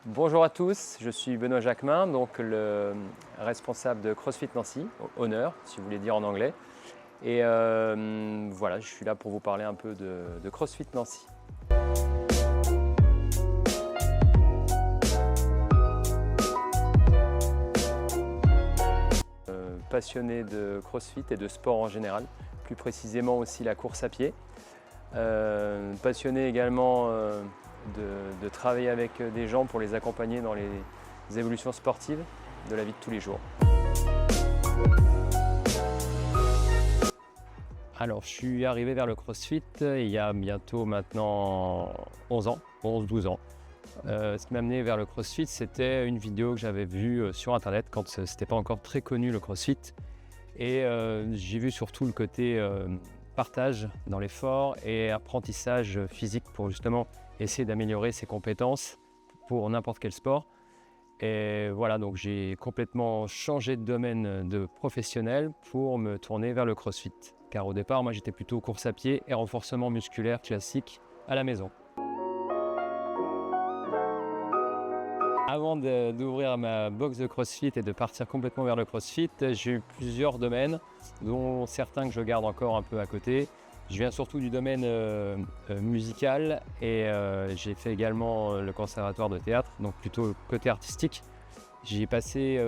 Bonjour à tous, je suis Benoît Jacquemin, donc le responsable de CrossFit Nancy, Honneur si vous voulez dire en anglais. Et voilà, je suis là pour vous parler un peu de CrossFit Nancy. Passionné de CrossFit et de sport en général, plus précisément aussi la course à pied. Passionné également de travailler avec des gens pour les accompagner dans les évolutions sportives de la vie de tous les jours. Alors, je suis arrivé vers le CrossFit il y a bientôt maintenant 11 ans, 11-12 ans. Ce qui m'a amené vers le CrossFit, c'était une vidéo que j'avais vue sur Internet quand ce n'était pas encore très connu le CrossFit. Et j'ai vu surtout le côté partage dans l'effort et apprentissage physique pour justement essayer d'améliorer ses compétences pour n'importe quel sport. Et voilà, donc j'ai complètement changé de domaine de professionnel pour me tourner vers le CrossFit. Car au départ, moi j'étais plutôt course à pied et renforcement musculaire classique à la maison. Avant d'ouvrir ma box de CrossFit et de partir complètement vers le CrossFit, j'ai eu plusieurs domaines, dont certains que je garde encore un peu à côté. Je viens surtout du domaine musical et j'ai fait également le conservatoire de théâtre, donc plutôt côté artistique. J'y ai passé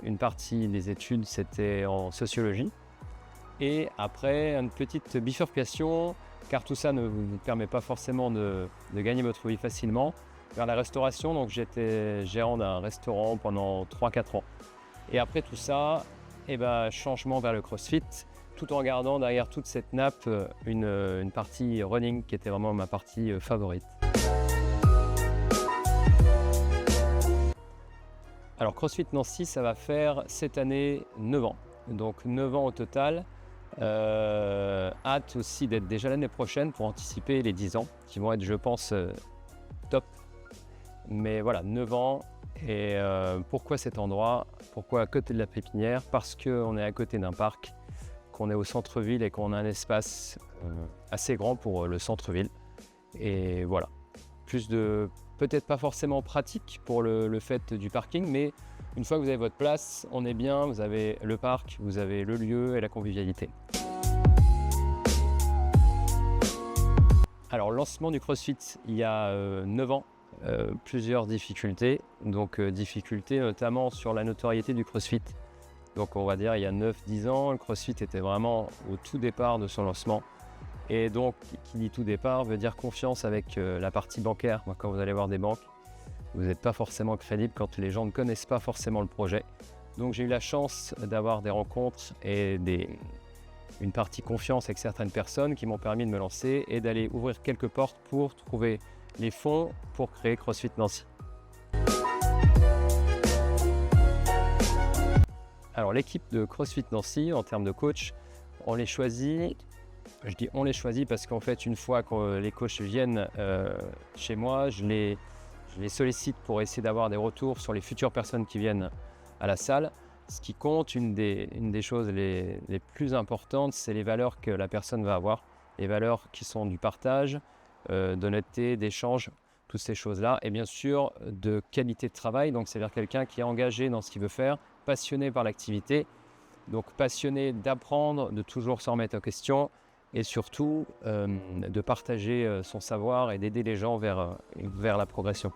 une partie des études, c'était en sociologie. Et après, une petite bifurcation, car tout ça ne vous permet pas forcément de gagner votre vie facilement, vers la restauration. Donc j'étais gérant d'un restaurant pendant 3-4 ans. Et après tout ça, changement vers le CrossFit, tout en gardant derrière toute cette nappe une partie running qui était vraiment ma partie favorite. Alors CrossFit Nancy, ça va faire cette année 9 ans. Donc 9 ans au total. Hâte aussi d'être déjà l'année prochaine pour anticiper les 10 ans qui vont être, je pense, top. Mais voilà, 9 ans. Et pourquoi cet endroit? Pourquoi à côté de la pépinière? Parce qu'on est à côté d'un parc, qu'on est au centre-ville et qu'on a un espace assez grand pour le centre-ville. Et voilà, peut-être pas forcément pratique pour le fait du parking, mais une fois que vous avez votre place, on est bien, vous avez le parc, vous avez le lieu et la convivialité. Alors, lancement du CrossFit il y a 9 ans, plusieurs difficultés. Donc, difficultés notamment sur la notoriété du CrossFit. Donc, on va dire il y a 9-10 ans, le CrossFit était vraiment au tout départ de son lancement. Et donc, qui dit tout départ veut dire confiance avec la partie bancaire. Moi, quand vous allez voir des banques, vous n'êtes pas forcément crédible quand les gens ne connaissent pas forcément le projet. Donc, j'ai eu la chance d'avoir des rencontres et une partie confiance avec certaines personnes qui m'ont permis de me lancer et d'aller ouvrir quelques portes pour trouver les fonds pour créer CrossFit Nancy. Alors l'équipe de CrossFit Nancy, en termes de coach, on les choisit. Je dis on les choisit parce qu'en fait, une fois que les coachs viennent chez moi, je les sollicite pour essayer d'avoir des retours sur les futures personnes qui viennent à la salle. Ce qui compte, une des choses les plus importantes, c'est les valeurs que la personne va avoir. Les valeurs qui sont du partage, d'honnêteté, d'échange, toutes ces choses-là. Et bien sûr, de qualité de travail. Donc, c'est-à-dire quelqu'un qui est engagé dans ce qu'il veut faire, passionné par l'activité. Donc, passionné d'apprendre, de toujours s'en remettre en question. Et surtout, de partager son savoir et d'aider les gens vers la progression.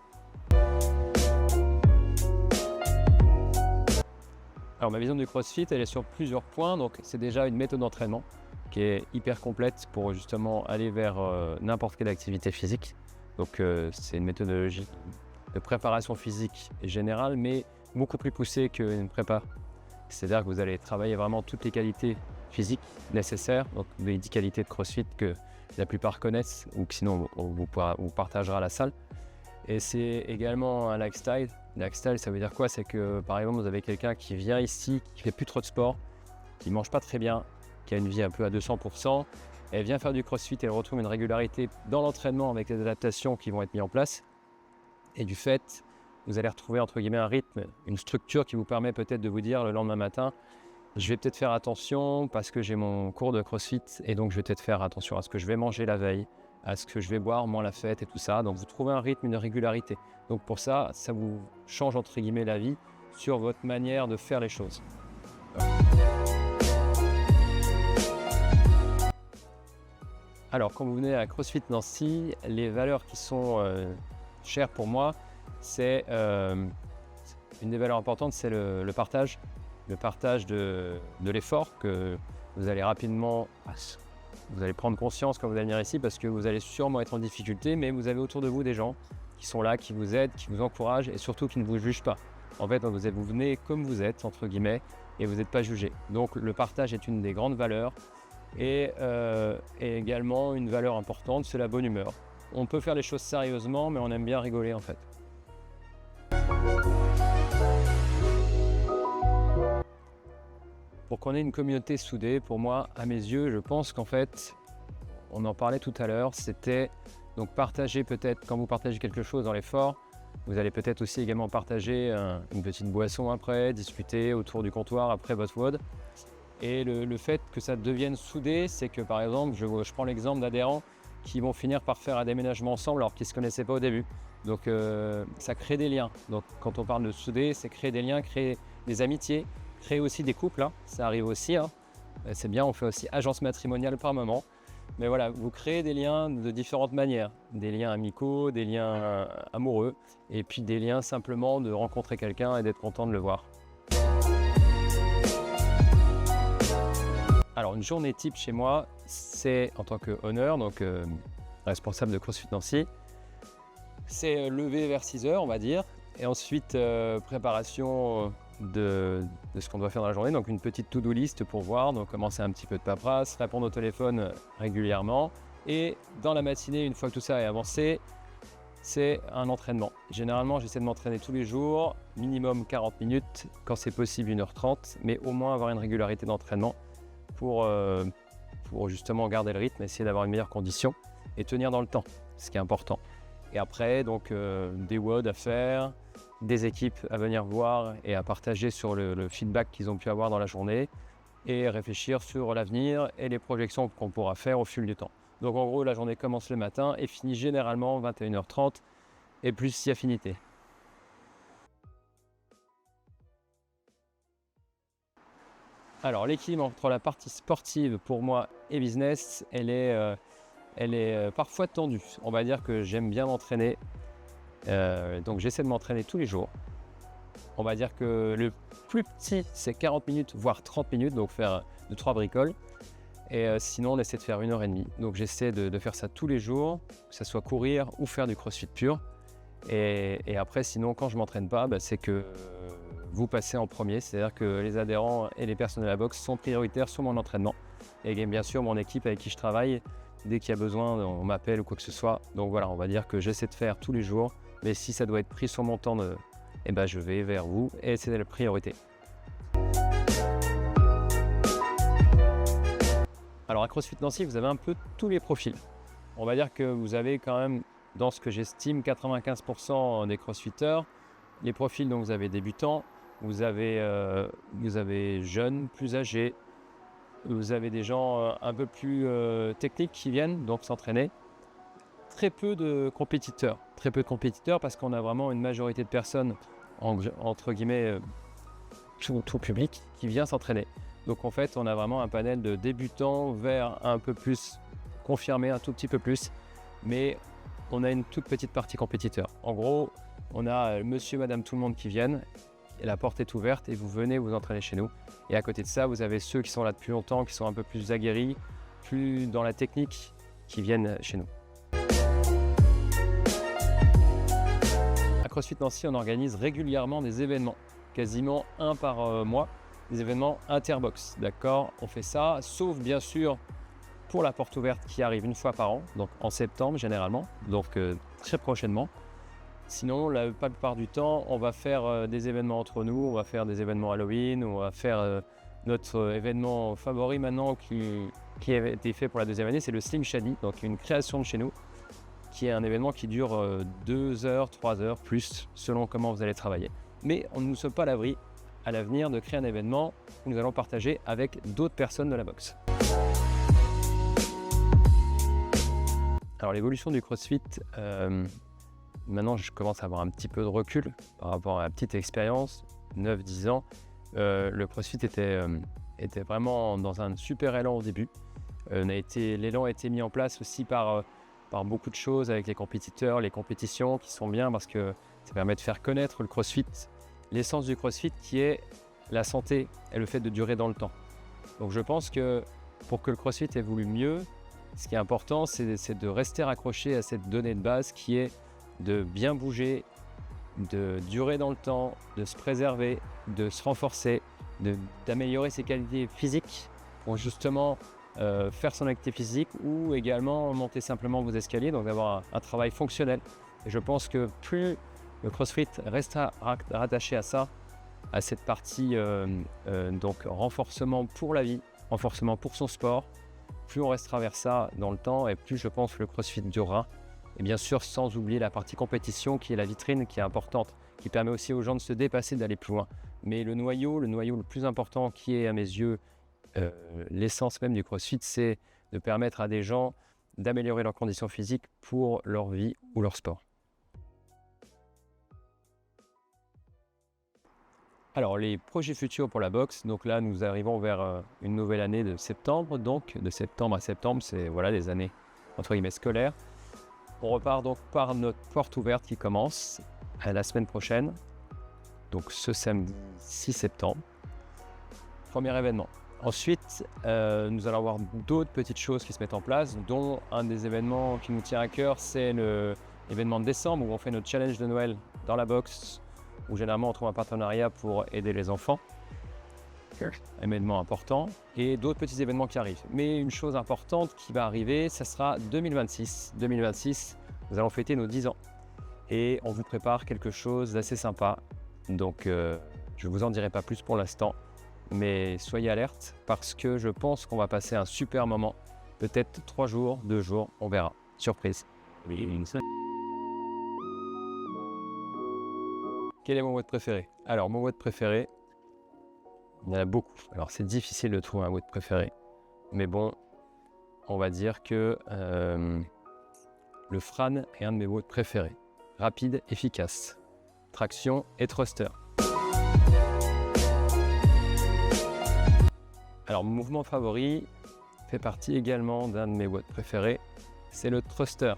Alors ma vision du CrossFit, elle est sur plusieurs points. Donc c'est déjà une méthode d'entraînement qui est hyper complète pour justement aller vers n'importe quelle activité physique. Donc c'est une méthodologie de préparation physique générale, mais beaucoup plus poussée qu'une prépa. C'est-à-dire que vous allez travailler vraiment toutes les qualités physiques nécessaires, donc les 10 qualités de CrossFit que la plupart connaissent ou que sinon on vous partagera à la salle. Et c'est également un lifestyle. Lifestyle, ça veut dire quoi? C'est que par exemple, vous avez quelqu'un qui vient ici, qui fait plus trop de sport, qui mange pas très bien, qui a une vie un peu à 200%, elle vient faire du CrossFit et elle retrouve une régularité dans l'entraînement avec les adaptations qui vont être mises en place. Et du fait, vous allez retrouver entre guillemets un rythme, une structure qui vous permet peut-être de vous dire le lendemain matin, je vais peut-être faire attention parce que j'ai mon cours de CrossFit et donc je vais peut-être faire attention à ce que je vais manger la veille. à ce que je vais boire, moins la fête et tout ça. Donc vous trouvez un rythme, une régularité. Donc pour ça, ça vous change entre guillemets la vie sur votre manière de faire les choses. Alors quand vous venez à CrossFit Nancy, les valeurs qui sont chères pour moi, c'est une des valeurs importantes, c'est le partage. Le partage de l'effort que vous allez rapidement, vous allez prendre conscience quand vous allez venir ici parce que vous allez sûrement être en difficulté, mais vous avez autour de vous des gens qui sont là, qui vous aident, qui vous encouragent et surtout qui ne vous jugent pas. En fait, vous venez comme vous êtes, entre guillemets, et vous n'êtes pas jugé. Donc le partage est une des grandes valeurs et également une valeur importante, c'est la bonne humeur. On peut faire les choses sérieusement, mais on aime bien rigoler en fait. Pour qu'on ait une communauté soudée, pour moi, à mes yeux, je pense qu'en fait, on en parlait tout à l'heure, c'était donc partager peut-être, quand vous partagez quelque chose dans l'effort, vous allez peut-être aussi également partager une petite boisson après, discuter autour du comptoir après votre WOD. Et le fait que ça devienne soudé, c'est que par exemple, je prends l'exemple d'adhérents qui vont finir par faire un déménagement ensemble alors qu'ils ne se connaissaient pas au début. Donc ça crée des liens. Donc quand on parle de souder, c'est créer des liens, créer des amitiés, créer aussi des couples, hein. Ça arrive aussi, hein. C'est bien, on fait aussi agence matrimoniale par moment. Mais voilà, vous créez des liens de différentes manières, des liens amicaux, des liens amoureux, et puis des liens simplement de rencontrer quelqu'un et d'être content de le voir. Alors une journée type chez moi, c'est en tant que owner, donc responsable de CrossFit Nancy, c'est lever vers 6h on va dire, et ensuite préparation de ce qu'on doit faire dans la journée, donc une petite to-do list pour voir, donc commencer un petit peu de paperasse, répondre au téléphone régulièrement, et dans la matinée, une fois que tout ça est avancé, c'est un entraînement. Généralement, j'essaie de m'entraîner tous les jours, minimum 40 minutes, quand c'est possible 1h30, mais au moins avoir une régularité d'entraînement pour justement garder le rythme, essayer d'avoir une meilleure condition et tenir dans le temps, ce qui est important. Et après, donc des WOD à faire, des équipes à venir voir et à partager sur le feedback qu'ils ont pu avoir dans la journée et réfléchir sur l'avenir et les projections qu'on pourra faire au fil du temps. Donc en gros, la journée commence le matin et finit généralement 21h30 et plus si affinité. Alors l'équilibre entre la partie sportive pour moi et business, elle est parfois tendue. On va dire que j'aime bien m'entraîner. Donc j'essaie de m'entraîner tous les jours. On va dire que le plus petit c'est 40 minutes voire 30 minutes, donc faire 2-3 bricoles. Et sinon on essaie de faire 1h30. Donc j'essaie de faire ça tous les jours, que ce soit courir ou faire du crossfit pur. Et après sinon quand je ne m'entraîne pas, c'est que vous passez en premier. C'est-à-dire que les adhérents et les personnes de la boxe sont prioritaires sur mon entraînement. Et bien sûr mon équipe avec qui je travaille, dès qu'il y a besoin on m'appelle ou quoi que ce soit. Donc voilà, on va dire que j'essaie de faire tous les jours. Mais si ça doit être pris sur mon temps, je vais vers vous et c'est la priorité. Alors à CrossFit Nancy, vous avez un peu tous les profils. On va dire que vous avez quand même, dans ce que j'estime, 95% des crossfitters, les profils dont vous avez débutants, vous avez jeunes, plus âgés, vous avez des gens un peu plus techniques qui viennent donc s'entraîner. Très peu de compétiteurs parce qu'on a vraiment une majorité de personnes, entre guillemets, tout public, qui vient s'entraîner. Donc en fait, on a vraiment un panel de débutants vers un peu plus confirmé, un tout petit peu plus, mais on a une toute petite partie compétiteurs. En gros, on a monsieur, madame, tout le monde qui viennent, et la porte est ouverte et vous venez vous entraîner chez nous. Et à côté de ça, vous avez ceux qui sont là depuis longtemps, qui sont un peu plus aguerris, plus dans la technique, qui viennent chez nous. À CrossFit Nancy, on organise régulièrement des événements, quasiment un par mois, des événements interbox, d'accord? On fait ça, sauf bien sûr pour la porte ouverte qui arrive une fois par an, donc en septembre généralement, donc très prochainement. Sinon, la plupart du temps, on va faire des événements entre nous, on va faire des événements Halloween, on va faire notre événement favori maintenant qui a été fait pour la deuxième année, c'est le Slim Shady, donc une création de chez nous, qui est un événement qui dure 2 heures, 3 heures, plus, selon comment vous allez travailler. Mais on ne sommes pas à l'abri, à l'avenir, de créer un événement où nous allons partager avec d'autres personnes de la boxe. Alors l'évolution du CrossFit, maintenant je commence à avoir un petit peu de recul par rapport à la petite expérience, 9-10 ans. Le CrossFit était vraiment dans un super élan au début. L'élan a été mis en place aussi par beaucoup de choses avec les compétiteurs, les compétitions qui sont bien parce que ça permet de faire connaître le CrossFit, l'essence du CrossFit qui est la santé et le fait de durer dans le temps. Donc je pense que pour que le CrossFit évolue mieux, ce qui est important, c'est de rester accroché à cette donnée de base qui est de bien bouger, de durer dans le temps, de se préserver, de se renforcer, d'améliorer ses qualités physiques pour justement faire son activité physique ou également monter simplement vos escaliers, donc d'avoir un travail fonctionnel. Et je pense que plus le CrossFit restera rattaché à ça, à cette partie donc renforcement pour la vie, renforcement pour son sport, plus on restera vers ça dans le temps et plus je pense que le CrossFit durera. Et bien sûr, sans oublier la partie compétition qui est la vitrine, qui est importante, qui permet aussi aux gens de se dépasser, d'aller plus loin. Mais le noyau le plus important qui est à mes yeux l'essence même du CrossFit, c'est de permettre à des gens d'améliorer leurs conditions physiques pour leur vie ou leur sport. Alors les projets futurs pour la boxe, donc là nous arrivons vers une nouvelle année de septembre, donc de septembre à septembre, c'est voilà des années entre guillemets scolaires. On repart donc par notre porte ouverte qui commence la semaine prochaine, donc ce samedi 6 septembre, premier événement. Ensuite, nous allons avoir d'autres petites choses qui se mettent en place, dont un des événements qui nous tient à cœur, c'est l'événement de décembre où on fait notre challenge de Noël dans la boxe, où généralement on trouve un partenariat pour aider les enfants. Un événement important et d'autres petits événements qui arrivent. Mais une chose importante qui va arriver, ça sera 2026. 2026, nous allons fêter nos 10 ans et on vous prépare quelque chose d'assez sympa. Donc je ne vous en dirai pas plus pour l'instant, mais soyez alertes parce que je pense qu'on va passer un super moment. Peut-être 3 jours, 2 jours, on verra. Surprise. Quel est mon WOD préféré? Alors mon WOD préféré, il y en a beaucoup. Alors c'est difficile de trouver un WOD préféré. Mais bon, on va dire que le Fran est un de mes WOD préférés. Rapide, efficace. Traction et thruster. Alors mon mouvement favori fait partie également d'un de mes WOD préférés. C'est le thruster.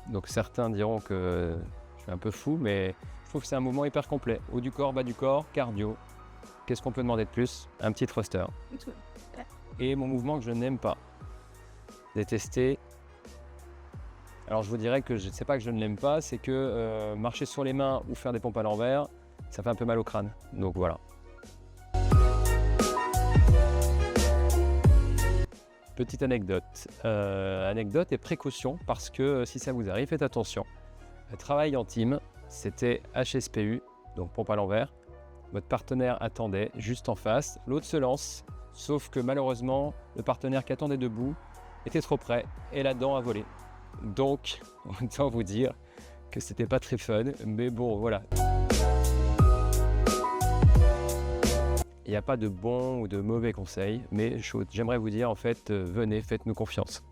Donc certains diront que je suis un peu fou, mais je trouve que c'est un mouvement hyper complet. Haut du corps, bas du corps, cardio. Qu'est-ce qu'on peut demander de plus? Un petit thruster. Et mon mouvement que je n'aime pas. Détester. Alors je vous dirais que c'est pas que je ne l'aime pas, c'est que marcher sur les mains ou faire des pompes à l'envers, ça fait un peu mal au crâne. Donc voilà. Petite anecdote. Anecdote et précaution parce que si ça vous arrive, faites attention. Travail en team, c'était HSPU, donc pompe à l'envers. Votre partenaire attendait juste en face, l'autre se lance, sauf que malheureusement, le partenaire qui attendait debout était trop près et la dent a volé. Donc, autant vous dire que c'était pas très fun, mais bon, voilà. Il n'y a pas de bons ou de mauvais conseils, mais j'aimerais vous dire en fait, venez, faites-nous confiance.